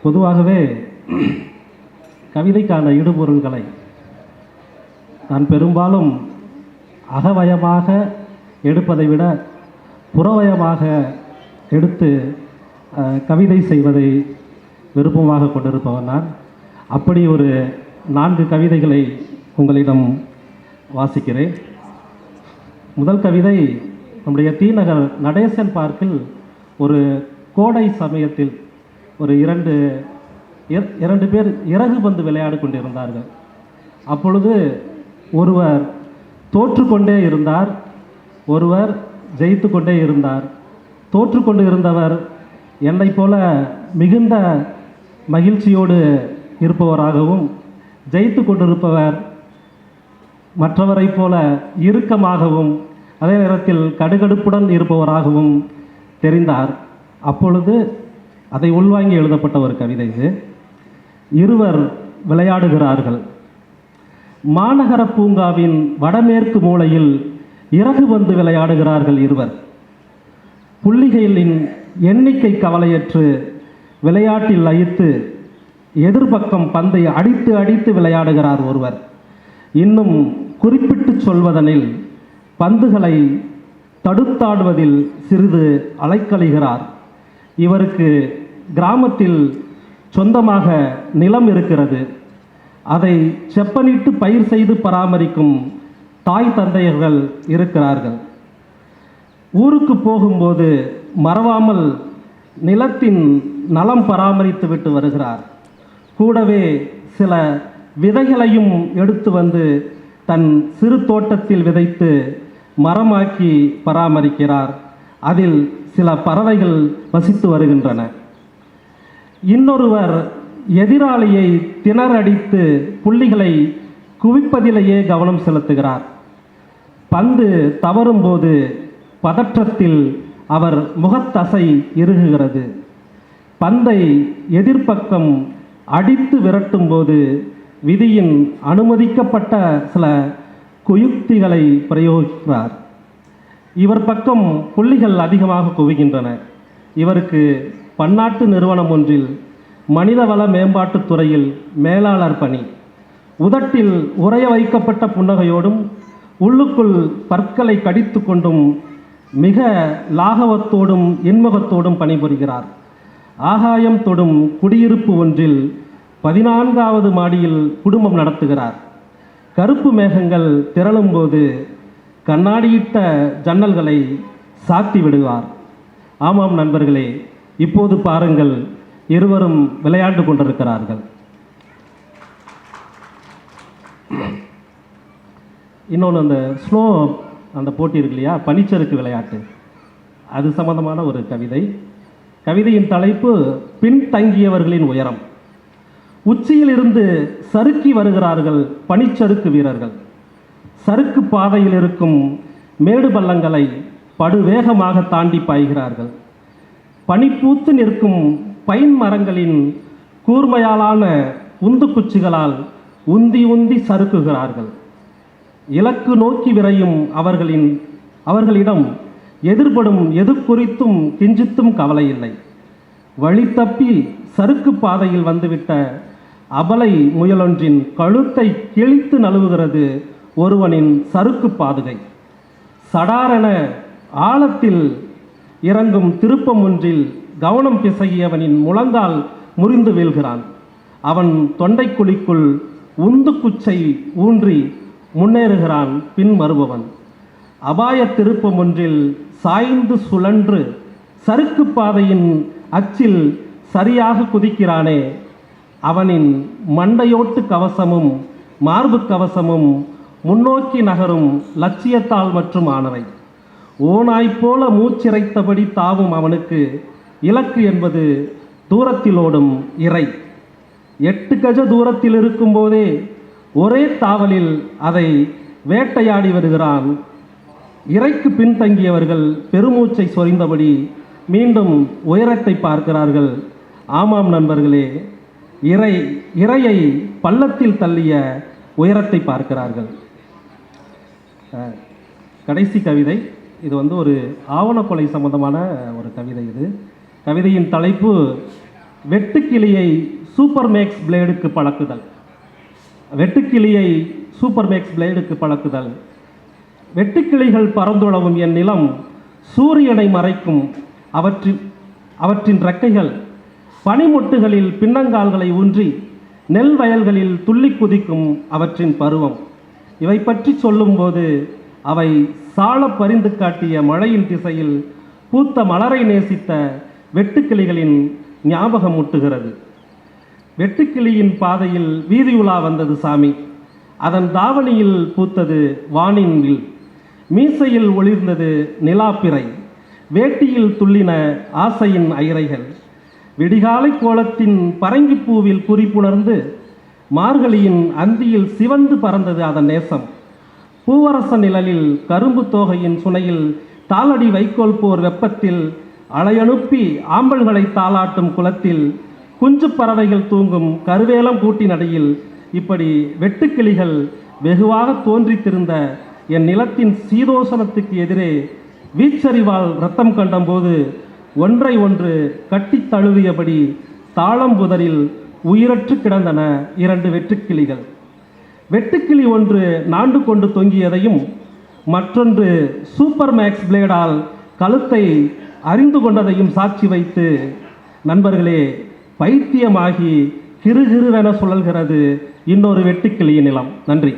பொதுவாகவே கவிதைக்கான இடுபொருள்களை நான் பெரும்பாலும் அகவயமாக எடுப்பதை விட புறவயமாக எடுத்து கவிதை செய்வதை விருப்பமாக கொண்டிருப்பவன் நான். அப்படி ஒரு 4 கவிதைகளை உங்களிடம் வாசிக்கிறேன். முதல் கவிதை நம்முடைய தீநகர் நடேசன் பார்க்கில் ஒரு கோடை சமயத்தில் ஒரு இரண்டு பேர் இறகு பந்து விளையாடி கொண்டிருந்தார்கள். அப்பொழுது ஒருவர் தோற்றுக்கொண்டே இருந்தார், ஒருவர் ஜெயித்து கொண்டே இருந்தார். தோற்றுக்கொண்டு இருந்தவர் என்னை போல மிகுந்த மகிழ்ச்சியோடு இருப்பவராகவும், ஜெயித்து கொண்டிருப்பவர் மற்றவரை போல இறுக்கமாகவும் அதே நேரத்தில் கடுகடுப்புடன் இருப்பவராகவும் தெரிந்தார். அப்பொழுது அதை உள்வாங்கி எழுதப்பட்ட ஒரு கவிதை இது. இருவர் விளையாடுகிறார்கள். மாநகர பூங்காவின் வடமேற்கு மூலையில் இறகு பந்து விளையாடுகிறார்கள் இருவர். புள்ளிகளின் எண்ணிக்கை கவலையற்று விளையாட்டில் லயித்து எதிர்பக்கம் பந்தை அடித்து அடித்து விளையாடுகிறார் ஒருவர். இன்னும் குறிப்பிட்டு சொல்வதனில் பந்துகளை தடுத்தாடுவதில் சிறிது அலைக்கழிகிறார். இவருக்கு கிராமத்தில் சொந்தமாக நிலம் இருக்கிறது. அதை செப்பனிட்டு பயிர் செய்து பராமரிக்கும் தாய் தந்தையர்கள் இருக்கிறார்கள். ஊருக்கு போகும்போது மறவாமல் நிலத்தின் நலம் பராமரித்து விட்டு வருகிறார். கூடவே சில விதைகளையும் எடுத்து வந்து தன் சிறு தோட்டத்தில் விதைத்து மரமாக்கி பராமரிக்கிறார். அதில் சில பறவைகள் வசித்து வருகின்றன. இன்னொருவர் எதிராளியை திணறடித்து புள்ளிகளை குவிப்பதிலேயே கவனம் செலுத்துகிறார். பந்து தவறும்போது பதற்றத்தில் அவர் முகத்தசை இறுகுகிறது. பந்தை எதிர்பக்கம் அடித்து விரட்டும் போது விதியின் அனுமதிக்கப்பட்ட சில குயுக்திகளை பிரயோகிக்கிறார். இவர் பக்கம் புள்ளிகள் அதிகமாக குவிகின்றன. இவருக்கு பன்னாட்டு நிறுவனம் ஒன்றில் மனிதவள மேம்பாட்டுத் துறையில் மேலாளர் பணி. உதட்டில் உறைய வைக்கப்பட்ட புன்னகையோடும் உள்ளுக்குள் பற்களை கடித்து கொண்டும் மிக லாகவத்தோடும் இன்முகத்தோடும் பணிபுரிகிறார். ஆகாயம் தொடும் குடியிருப்பு ஒன்றில் 14வது மாடியில் குடும்பம் நடத்துகிறார். கருப்பு மேகங்கள் திரளும்போது கண்ணாடியிட்ட ஜன்னல்களை சாத்தி விடுவார். ஆமாம் நண்பர்களே, இப்போது பாருங்கள், இருவரும் விளையாண்டு கொண்டிருக்கிறார்கள். இன்னொன்று, அந்த ஸ்னோ அந்த போட்டி இருக்கு இல்லையா, பனிச்சறுக்கு விளையாட்டு, அது சம்பந்தமான ஒரு கவிதை. கவிதையின் தலைப்பு பின்தங்கியவர்களின் உயரம். உச்சியில் இருந்து சறுக்கி வருகிறார்கள் பனிச்சறுக்கு வீரர்கள். சறுக்கு பாதையில் இருக்கும் மேடு பள்ளங்களை படுவேகமாக தாண்டி பாய்கிறார்கள். பனிப்பூத்து நிற்கும் பைன் மரங்களின் கூர்மையாலான உந்து குச்சிகளால் உந்தி உந்தி சறுக்குகிறார்கள். இலக்கு நோக்கி விரையும் அவர்களிடம் எதிர்படும் எது குறித்தும் கிஞ்சித்தும் கவலை இல்லை. வழி தப்பி சறுக்கு பாதையில் வந்துவிட்ட அபலை முயலொன்றின் கழுத்தை கிழித்து நழுவுகிறது ஒருவனின் சறுக்கு பாதுகை. சடாரென ஆழத்தில் இறங்கும் திருப்பம் ஒன்றில் கவனம் பிசகியவனின் முழங்கால் முறிந்து வீழ்கிறான். அவன் தொண்டைக்குழிக்குள் உந்து குச்சை ஊன்றி முன்னேறுகிறான் பின் வருபவன். அபாய திருப்பம் ஒன்றில் சாய்ந்து சுழன்று சறுக்கு பாதையின் அச்சில் சரியாக குதிக்கிறானே, அவனின் மண்டையோட்டு கவசமும் மார்பு கவசமும் முன்னோக்கி நகரும் லட்சியத்தால் மற்றும் ஆனவை. ஓனாய் போல மூச்சிறைத்தபடி தாவும் அவனுக்கு இலக்கு என்பது தூரத்தில் ஓடும் இறை. 8 கஜ தூரத்தில் இருக்கும்போதே ஒரே தாவலில் அதை வேட்டையாடி வருகிறான். இறைக்கு பின்தங்கியவர்கள் பெருமூச்சை சொரிந்தபடி மீண்டும் உயரத்தை பார்க்கிறார்கள். ஆமாம் நண்பர்களே, இறையை பள்ளத்தில் தள்ளிய உயரத்தை பார்க்கிறார்கள். கடைசி கவிதை, இது ஒரு ஆவணக்கொலை சம்பந்தமான ஒரு கவிதை. இது கவிதையின் தலைப்பு வெட்டுக்கிளியை சூப்பர் மேக்ஸ் பிளேடுக்கு பழக்குதல். வெட்டுக்கிளியை சூப்பர் மேக்ஸ் பிளேடுக்கு பழக்குதல். வெட்டுக்கிளிகள் பறந்துளவும் என் நிலம் சூரியனை மறைக்கும். அவற்றின் ரெக்கைகள் பனிமுட்டுகளில் பின்னங்கால்களை ஊன்றி நெல் வயல்களில் துள்ளி குதிக்கும் அவற்றின் பருவம். இவை பற்றி சொல்லும்போது அவை சால பரிந்து காட்டிய மழையின் திசையில் பூத்த மலரை நேசித்த வெட்டுக்கிளிகளின் ஞாபகம் முட்டுகிறது. வெட்டுக்கிளியின் பாதையில் வீதி உலா வந்தது சாமி. அதன் தாவணியில் பூத்தது வானின் வில். மீசையில் ஒளிர்ந்தது நிலாப்பிறை. வேட்டியில் துள்ளின ஆசையின் ஐரைகள். விடிகாலை கோலத்தின் பரங்கிப்பூவில் குறிப்புணர்ந்து மார்கழியின் அந்தியில் சிவந்து பறந்தது அதன் நேசம். பூவரச நிழலில் கரும்பு தோகையின் சுனையில் தாளடி வைக்கோல் போர் வெப்பத்தில் அலையனுப்பி ஆம்பல்களை தாளாட்டும் குளத்தில் குஞ்சு பறவைகள் தூங்கும் கருவேலம் கூட்டி நடையில் இப்படி வெட்டுக்கிளிகள் வெகுவாக தோன்றித்திருந்த என் நிலத்தின் சீதோசனத்துக்கு எதிரே வீச்சறிவால் இரத்தம் கண்டபோது ஒன்றை ஒன்று கட்டி தழுவியபடி தாளம்புதரில் உயிரற்று கிடந்தன இரண்டு வெட்டுக்கிளிகள். வெட்டுக்கிளி ஒன்று நாண்டு கொண்டு தொங்கியதையும் மற்றொன்று சூப்பர் மேக்ஸ் பிளேடால் கழுத்தை அறிந்து கொண்டதையும் சாட்சி வைத்து நண்பர்களே, பைத்தியமாகி கிறுகிறுவென சுழல்கிறது இன்னொரு வெட்டுக்கிளியின் நிலம். நன்றி.